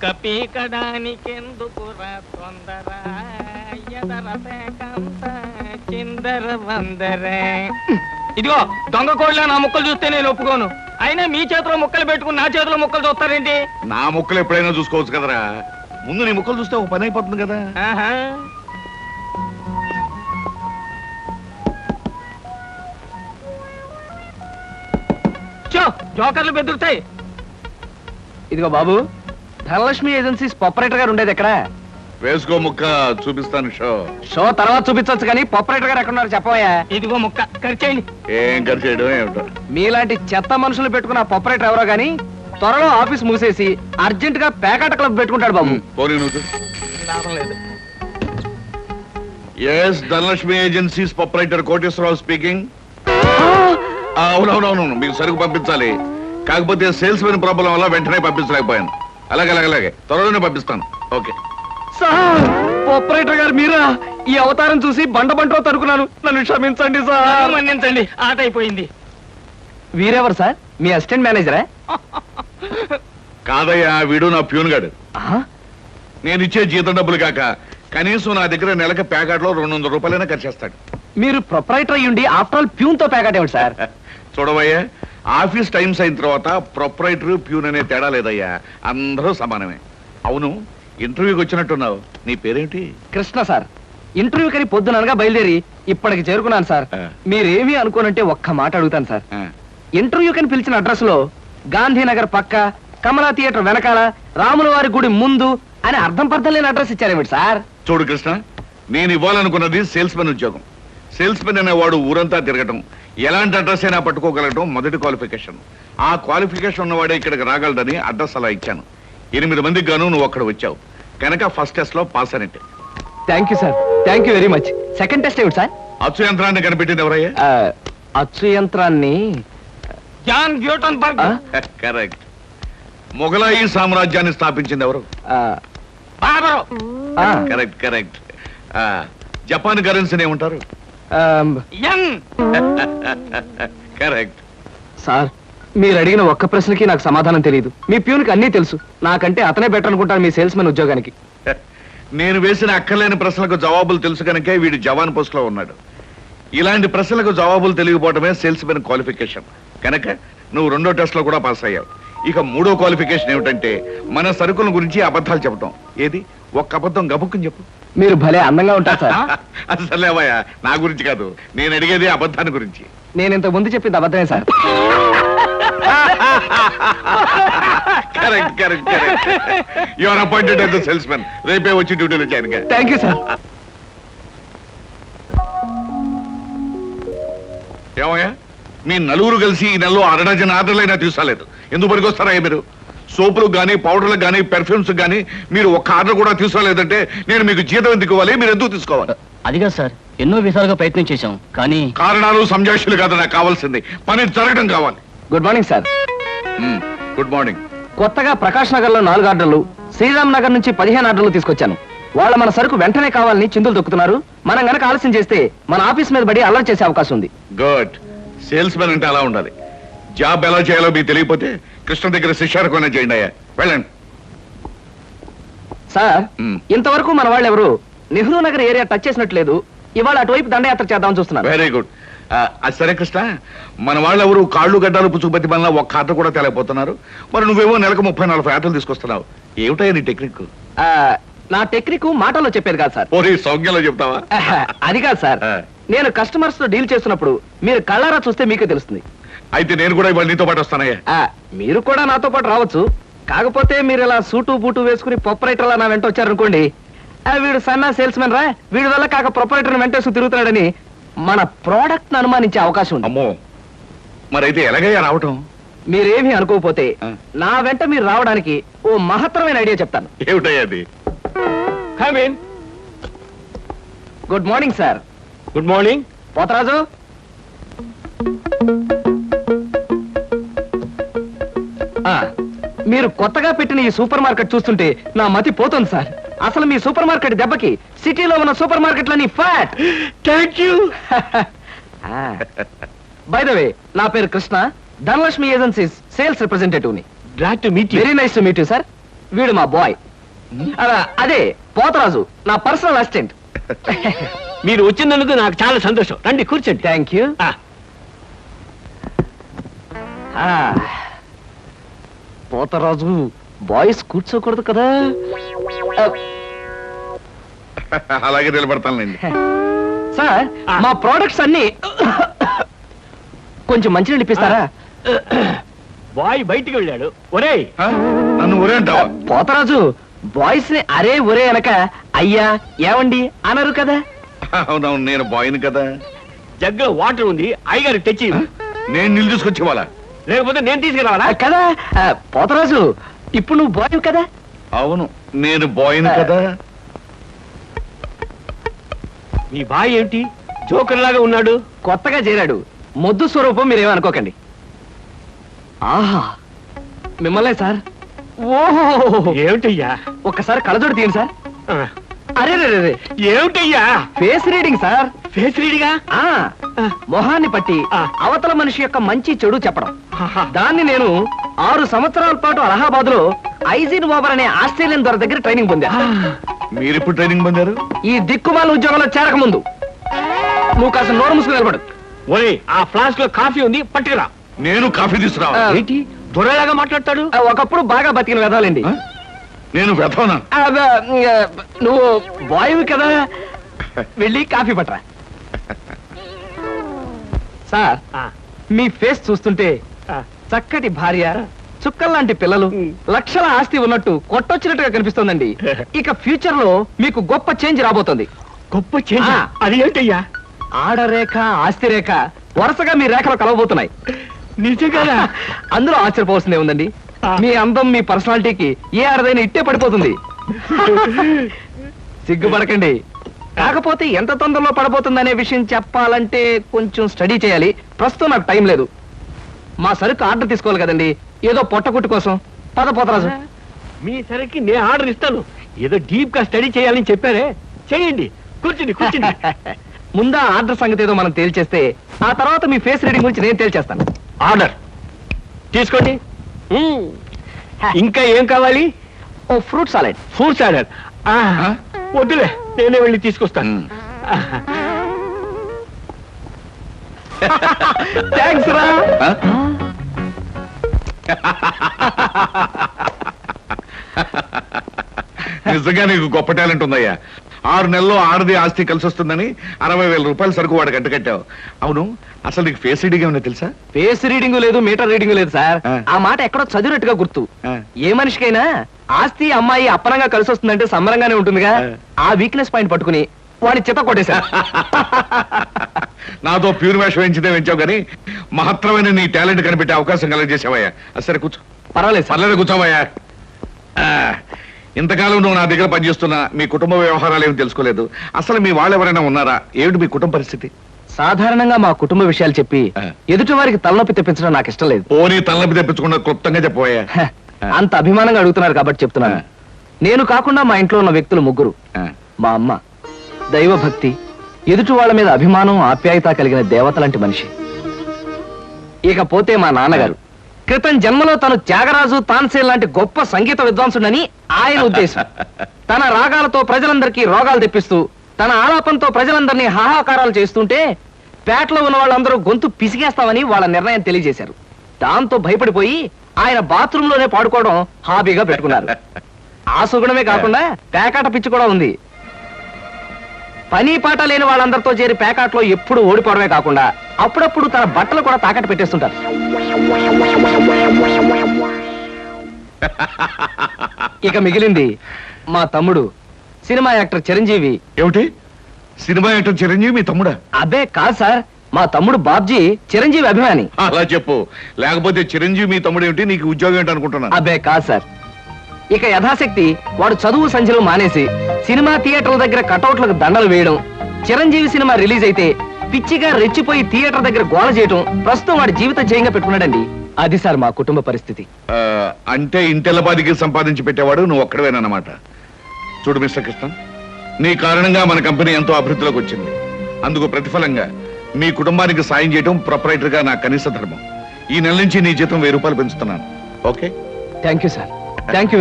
కపీకడానికెందుకురా తొందర ఎదరసేకంత చిందర వందరే. ఇదిగో దొంగ కోళ్ళ నా ముక్కలు చూస్తే నేను ఒప్పుకోను. అయినా మీ చేతిలో ముక్కలు పెట్టుకుని నా చేతిలో ముక్కలు చూస్తారేంటి? నా ముక్కలు ఎప్పుడైనా చూసుకోవచ్చు కదరా. ముందు నీ ముక్కలు చూస్తే ఒక పని అయిపోతుంది కదా. జోకర్లు బెదురుతాయి. ఇదిగో బాబు, ధనలక్ష్మి ఏజెన్సీస్ ప్రొపరేటర్ గారు ఉండేది ఎక్కడ? వేసుకో ముక్క చూపిస్తాను. షో తర్వాత చూపించవచ్చు కానీ ప్రొపరేటర్ గారు ఎక్కడున్నారు చెప్పవయ్యా. ఇదిగో ముక్క ఖర్చేయండి. ఏం ఖర్చు చేయడం ఏమిటో. మీలాంటి చెత్త మనుషులు పెట్టుకున్న ప్రొపరేటర్ ఎవరో గానీ త్వరలో ఆఫీస్ మూసేసి అర్జెంట్ గా పేకాట క్లబ్ పెట్టుకుంటాడు బాబు. పోనీ నువ్వు. లాభం లేదు. Yes, Dhanalakshmi agencies proprietor Koteswararao speaking. అవునవునవును, మీకు సరుకు పంపించాలి. కాకపోతే సేల్స్ మెన్ ప్రాబ్లం వల్ల వెంటనే పంపించలేకపోయాను. అలాగే అలాగే అలాగే త్వరలోనే పంపిస్తాను. ఓకే సార్, ప్రొపరేటర్ గారు మీరా? ఈ అవతారం చూసి బండ బంటో తరుకున్నాను, నన్ను క్షమించండి సార్. మన్నించండి, ఆట అయిపోయింది. వీరెవరు సార్? మీ అసిస్టెంట్ మేనేజరా? కాదయ్యా, వీడు నా ప్యూన్ గాడు. నేను ఇచ్చే జీతం డబ్బులు కాక కనీసం నా దగ్గర నెలకి ప్యాకెట్లో 200 రూపాయలైనా ఖర్చు చేస్తాడు. మీరు ప్రొపరేటర్ అయ్యుండి ఆఫ్టర్ ఆల్ ప్యూన్ తో ప్యాకెట్ ఏమిటి సార్? చూడవయ్యా, ఆఫీస్ టైమ్స్ అయిన తర్వాత ప్రొపరేటర్ ప్యూన్ అనే తేడా లేదయ్యా, అందరూ సమానమే. అవును, ఇంటర్వ్యూకి వచ్చినట్టున్నావు. నీ పేరేంటి? కృష్ణ సార్. ఇంటర్వ్యూ కని పొద్దుననగా బయలుదేరి ఇప్పటికి చేరుకున్నాను సార్. మీరేమీ అనుకోనంటే ఒక్క మాట అడుగుతాను సార్. ఇంటర్వ్యూ కని పిలిచిన అడ్రస్ లో గాంధీనగర్ పక్క, కమలా థియేటర్ వెనకాల, రాముల వారి గుడి ముందు అని అర్థం పర్థం లేని అడ్రస్ ఇచ్చారేమిటి సార్? చూడు కృష్ణ, నేను ఇవ్వాలనుకున్నది సేల్స్ మెన్ ఉద్యోగం. సేల్స్ మెన్ అనేవాడు ఊరంతా తిరగటం, ఎలాంటి అడ్రస్ అయినా పట్టుకోగలగటం మొదటి క్వాలిఫికేషన్. ఆ క్వాలిఫికేషన్ ఉన్నవాడే ఇక్కడికి రాగలడని అడ్రస్ అలా ఇచ్చాను. 8 మందికి గాను నువ్వు అక్కడ వచ్చావు కనుక ఫస్ట్ టెస్ట్ లో పాస్ అనేట్టు. Thank you sir, thank you very much. Second test ఏమిటి సార్? అచ్చు యంత్రాన్ని కనిపెట్టింది ఎవరయ్యా? అచ్చు యంత్రాన్ని జాన్ గ్యూటన్బర్గ్. కరెక్ట్. మొఘలాయి సామ్రాజ్యాన్ని స్థాపించింది ఎవరు? బాబరు. Correct correct. జపాన్ కరెన్సీని ఏమంటారు? యన్. కరెక్ట్. సార్, మీరు అడిగిన ఒక్క ప్రశ్నకి నాకు సమాధానం తెలియదు. మీ ప్యూన్కి అన్నీ తెలుసు. నాకంటే అతనే బెటర్ అనుకుంటాను మీ సేల్స్ మెన్ ఉద్యోగానికి. నేను వేసిన అక్కర్లేని ప్రశ్నలకు జవాబులు తెలుసు కనుకే వీడు జవాన్ పోస్ట్ లో ఉన్నాడు. ఇలాంటి ప్రశ్నలకు జవాబులు తెలియకపోవడమే సేల్స్ మెన్ క్వాలిఫికేషన్. కనుక నువ్వు 2వ టెస్ట్ లో కూడా పాస్ అయ్యావు. ఇక 3వ క్వాలిఫికేషన్ ఏమిటంటే మన సరుకుల గురించి అబద్ధాలు చెప్పడం. ఏది ఒక్క అబద్ధం గబుక్కుని చెప్పు. మీరు భలే అందంగా ఉంటారు సార్. అసలేవయ్యా, నా గురించి కాదు, నేను అడిగేది అబద్ధాన్ని గురించి. నేను ఇంతకు ముందు చెప్పింది అబద్ధమే sir. Correct correct correct. You are appointed as the salesmen. రేపే వచ్చి డ్యూటీలో జాయిన్ గా. Thank you sir. ఏమయ్యా, మీ నలుగురు కలిసి ఈ నెలలో 6 డజన్ ఆర్డర్లైనా తీసుకోలేదు. ఎందుకు పనికొస్తారా మీరు? సోపులకు కానీ పౌడర్లకు కానీ పెర్ఫ్యూమ్స్ కానీ మీరు ఒక్క ఆర్డర్ కూడా తీసుకోలేదంటే నేను మీకు జీతం ఎందుకు ఇవ్వాలి? మీరు ఎందుకు తీసుకోవాలి? అదిగా సార్, ఎన్నో విధాలుగా ప్రయత్నం చేశాం కానీ కారణాలు సంజాషులు కాదు నాకు కావాల్సింది, పని జరగడం కావాలి. Good morning sir. Good morning. కొత్తగా ప్రకాష్ నగర్ లో 4 ఆర్డర్లు, శ్రీరామ్ నగర్ నుంచి 15 ఆర్డర్లు తీసుకొచ్చాను. వాళ్ళ మన సరుకు వెంటనే కావాలని చిందులు తొక్కుతున్నారు. మనం గనక ఆలస్యం చేస్తే మన ఆఫీస్ మీద పడి అల్లరి చేసే అవకాశం ఉంది. గుడ్. సేల్స్ మెన్ అంటే అలా ఉండాలి. జాబ్ ఎలా చేయాలో మీకు తెలియకపోతే కృష్ణ దగ్గర శిష్యారకమైనా చేయండి అయ్యా. వెళ్ళండి సార్. ఇంతవరకు మన వాళ్ళు ఎవరు నెహ్రూ నగర్ ఏరియా టచ్ చేసినట్లేదు. ఇవాళ అటువైపు దండయాత్ర చేద్దామని చూస్తున్నారు. Very good. అది సరే కృష్ణ, మన వాళ్ళు ఎవరు కాళ్ళు గడ్డాలు పుచ్చుకుపతి వల్ల ఒక్క ఆట కూడా తెలియపోతున్నారు. మరి నువ్వేమో నెలకు 30-40 ఆటలు తీసుకొస్తున్నావు. ఏమిటయ్యా నీ టెక్నిక్? నా టెక్నిక్ మాటల్లో చెప్పేది కాదు సార్. పోనీ సౌజ్ఞలో చెప్తావా? అది కాదు సార్, నేను కస్టమర్స్ తో డీల్ చేస్తున్నప్పుడు మీరు కళ్ళారా చూస్తే మీకే తెలుస్తుంది. అయితే నేను కూడా ఇవాళ నీతో పాటు వస్తానయ్యా. మీరు కూడా నాతో పాటు రావచ్చు. కాకపోతే మీరు ఇలా సూటు బూటు వేసుకుని ప్రొపరేటర్ నా వెంట వచ్చారనుకోండి, వీడు సన్నా సేల్స్ మెన్ రా, వీడి వల్ల కాక ప్రొపరేటర్ వెంటేసుకు తిరుగుతున్నాడని మన ప్రోడక్ట్ అనుమానించే అవకాశం ఉంది. అమ్మో, మరైతే ఎలాగయ్యా రావటం? మీరేమీ అనుకోకపోతే నా వెంట మీరు రావడానికి ఓ మహత్తరమైన ఐడియా చెప్తాను. ఏమిటయ్యా అది? Good morning sir. Good morning. Potharaju, మీరు కొత్తగా పెట్టిన ఈ సూపర్ మార్కెట్ చూస్తుంటే నా మతి పోతుంది సార్. అసలు మీ సూపర్ మార్కెట్ దెబ్బకి సిటీలో ఉన్న సూపర్ మార్కెట్లన్నీ fat. Thank you. By the way, నా పేరు Krishna, Dhanalakshmi agencies sales representative ని. Glad to meet you. Very nice to meet you sir. వీడు మా బాయ్. అదే పోతరాజు, నా పర్సనల్ అసిస్టెంట్. మీరు వచ్చినందుకు నాకు చాలా సంతోషం. రండి కూర్చోండి. Thank you. పోతరాజు, బాయ్స్ కూర్చోకూడదు కదా. అలాగే నిలబడతానులేండి. సార్, మా ప్రోడక్ట్స్ అన్ని కొంచెం మంచినీళ్ళు ఇప్పిస్తారా? బాయ్ బయటికి వెళ్ళాడు. ఒరేయ్, ఆ? నన్ను ఊరే అంటావా? పోతరాజు, బాయ్స్ ని అరే ఒరే అనక అయ్యా ఏమండి అనరు కదా. అవునవును, నేను బాయ్ని కదా. జగ్గులో వాటర్ ఉంది, అయ్యగారు తెచ్చి. నేను నీళ్ళు తీసుకొచ్చి వాళ్ళ. లేకపోతే నేను తీసుకురావాలా? కదా పోతరాజు, ఇప్పుడు నువ్వు బాయ్ కదా. అవును, నేను బాయ్ని కదా. మీ బాయ్ ఏమిటి జోకర్ లాగా ఉన్నాడు? కొత్తగా చేరాడు, మొద్దు స్వరూపం, మీరేమనుకోకండి. ఆహా, మిమ్మల్నే సార్. ఓహో, ఏమిటయ్యా? ఒక్కసారి కళ్ళజోడు తీయండి సార్. ఆ, అరే రే రే, ఏమిటయ్యా? Face reading sir. ఫేస్ రీడిగా? ఆ మొహాన్ని పట్టి ఆ. అవతల మనిషి యొక్క మంచి చెడు చెప్పడం. ఆహా. దాన్ని నేను 6 సంవత్సరాల పాటు అలహాబాద్ లో ఐజిన్ ఓవర్ అనే ఆస్ట్రేలియన్ దొర దగ్గర ట్రైనింగ్ పొందా. మీరెప్పుడు ట్రైనింగ్ పొందారు? ఈ దిక్కుమాల ఉద్యోగంలో చేరక ముందు. నువ్వు కాస్త నోరు మూసుకుని నిలబడు. ఒరేయ్, ఆ ఫ్లాస్క్ లో కాఫీ ఉంది, పట్టుకురా. నేను కాఫీ తీసుకురావా? ఆ. ఏంటి దొరలాగా మాట్లాడతాడు? ఒకప్పుడు బాగా బతికిన వెదాలండి. ఆ? నేను వెతవనా? నువ్వు బాయ్వి కదా, వెళ్ళి కాఫీ పట్టరా. సార్, ఆ, మీ ఫేస్ చూస్తుంటే ఆ. చక్కటి భార్య, చుక్కల్లాంటి పిల్లలు, లక్షల ఆస్తి ఉన్నట్టు కొట్టొచ్చినట్టుగా కనిపిస్తోందండి. ఇక ఫ్యూచర్ లో మీకు గొప్ప చేంజ్ రాబోతుంది. గొప్ప చేంజ్. ఆ. అది ఏంటయ్యా? ఆడరేఖ, ఆస్తి రేఖ వరుసగా మీ రేఖలో కలవబోతున్నాయి. నిజంగా? అందులో ఆశ్చర్యపోవాల్సిందే ఉందండి. ఆ. మీ అందం, మీ పర్సనాలిటీకి ఏ ఆడదైనా ఇట్టే పడిపోతుంది. సిగ్గుపడకండి. కాకపోతే ఎంత తొందరలో పడబోతుందనే విషయం చెప్పాలంటే కొంచెం స్టడీ చేయాలి. ప్రస్తుతం నాకు టైం లేదు. మా సరుకు ఆర్డర్ తీసుకోవాలి కదండి, ఏదో పొట్టకుట్టు కోసం. పద పోతరాజు. మీ సరికి నేను ఆర్డర్ ఇస్తాను. ఏదో డీప్ గా స్టడీ చేయాలని చెప్పారే, చేయండి. కూర్చుని కూర్చుని. ముందా ఆర్డర్ సంగతి ఏదో మనం తేల్చేస్తే ఆ తర్వాత మీ ఫేస్ రీడింగ్ గురించి నేను తేల్చేస్తాను. ఆర్డర్ తీసుకోండి. ఇంకా ఏం కావాలి? ఓ ఫ్రూట్ సాలెడ్. Fruits order. వద్దులే, నేనే వెళ్ళి తీసుకొస్తాను. థ్యాంక్స్ రా. ఆ? నిజంగా నీకు గొప్ప టాలెంట్ ఉందయ్యా. 6 నెలల్లో ఆడది ఆస్తి కలిసి వస్తుందని 60,000 రూపాయల సరుకు వాడు గంట కట్టావు. అవును, అసలు నీకు ఫేస్ రీడింగ్ ఏమన్నా తెలుసా? ఫేస్ రీడింగ్ లేదు, మీటర్ రీడింగ్ లేదు సార్. ఆ. ఆ మాట ఎక్కడో చదివినట్టుగా గుర్తు. ఆ. ఏ మనిషికైనా ఆస్తి అమ్మాయి అప్పనంగా కలిసి వస్తుందంటే సంబరంగానే ఉంటుందిగా. ఆ. ఆ వీక్నెస్ పాయింట్ పట్టుకుని వాడిని చిత్త కొట్టేశారు. నాతో ప్యూర్ వేషం వేయించితే వెంచావు కానీ మహత్తరమైన నీ టాలెంట్ కనిపెట్టే అవకాశం కలగజేసావయ్యా. సరే కూర్చో. పర్వాలేదు సార్. పర్లేదు, కూర్చోవయ్యా. ఇంతకాలం నువ్వు నా దగ్గర పనిచేస్తున్నా మీ కుటుంబ వ్యవహారాలు ఏమి తెలుసుకోలేదు. అసలు మీ వాళ్ళు ఎవరైనా ఉన్నారా? ఏమిటి మీ కుటుంబ పరిస్థితి? సాధారణంగా మా కుటుంబ విషయాలు చెప్పి ఆ. ఎదుటి వారికి తలనొప్పి తెప్పించడం నాకు ఇష్టం లేదు. పోనీ తలనొప్పి తెప్పించకుండా క్లుప్తంగా చెప్పబోయా. హ, అంత అభిమానంగా అడుగుతున్నారు కాబట్టి చెప్తున్నాను. ఆ. నేను కాకుండా మా ఇంట్లో ఉన్న వ్యక్తులు 3. మా అమ్మ దైవభక్తి, ఎదుటి వాళ్ళ మీద అభిమానం, ఆప్యాయత కలిగిన దేవత లాంటి మనిషి. ఇకపోతే మా నాన్నగారు క్రితం జన్మలో తను త్యాగరాజు, తాన్సేన్ లాంటి గొప్ప సంగీత విద్వాంసుడని ఆయన ఉద్దేశం. తన రాగాలతో ప్రజలందరికీ రోగాలు తెప్పిస్తూ, తన ఆలాపంతో ప్రజలందరినీ హాహాకారాలు చేస్తుంటే పేటలో ఉన్న వాళ్ళందరూ గొంతు పిసిగేస్తామని వాళ్ళ నిర్ణయం తెలియజేశారు. దాంతో భయపడిపోయి ఆయన బాత్రూమ్ లోనే పాడుకోవడం హాబీగా పెట్టుకున్నారు. ఆ సుగుణమే కాకుండా పేకాట పిచ్చి కూడా ఉంది. పని పాట లేని వాళ్ళందరితో చేరి పేకాట్లో ఎప్పుడు ఓడిపోవడమే కాకుండా అప్పుడప్పుడు తన బట్టలు కూడా తాకట్టు పెట్టేస్తుంటారు. ఇక మిగిలింది మా తమ్ముడు సినిమా యాక్టర్ చిరంజీవి. ఏమిటి, సినిమా యాక్టర్ చిరంజీవి మీ తమ్ముడా? అబ్బే కాదు సార్, మా తమ్ముడు బాబ్జీ చిరంజీవి అభిమాని. అలా చెప్పు, లేకపోతే చిరంజీవి మీ తమ్ముడు ఏమిటి, నీకు ఉద్యోగం ఏంటి అనుకుంటున్నాను. అబ్బే కాదు సార్. ఇక యథాశక్తి వాడు చదువు సంధ్యలు మానేసి సినిమా థియేటర్ల దగ్గర కటౌట్లకు దండలు వేయడం, చిరంజీవి సినిమా రిలీజ్ అయితే పిచ్చిగా రెచ్చిపోయి థియేటర్ దగ్గర గోల చేయడం ప్రస్తుతం వాడి జీవిత జయంగా పెట్టుకున్నాడండి. అది సార్ మా కుటుంబ పరిస్థితి. అంటే ఇంటెల్లపాదికి సంపాదించి పెట్టేవాడు నువ్వు ఒక్కడవేనన్నమాట. చూడు మిస్టర్ కృష్ణ, నీ కారణంగా మన కంపెనీ ఎంతో అభివృద్ధిలోకి వచ్చింది. అందుకు ప్రతిఫలంగా మీ కుటుంబానికి సాయం చేయడం ప్రొపరైటర్ గా నా కనీస ధర్మం. ఈ నెల నుంచి నీ జీతం 1000 రూపాయలు పెంచుతున్నాను. Okay? Thank you sir. Thank you.